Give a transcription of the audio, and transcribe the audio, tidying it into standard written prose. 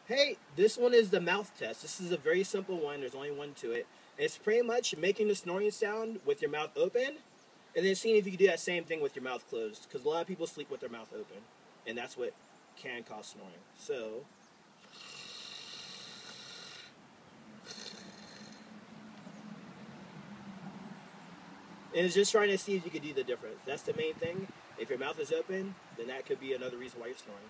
Hey, this one is the mouth test. This is a very simple one. There's only one to it. It's pretty much making the snoring sound with your mouth open, and then seeing if you can do that same thing with your mouth closed. Because a lot of people sleep with their mouth open, and that's what can cause snoring. So, and it's just trying to see if you can do the difference. That's the main thing. If your mouth is open, then that could be another reason why you're snoring.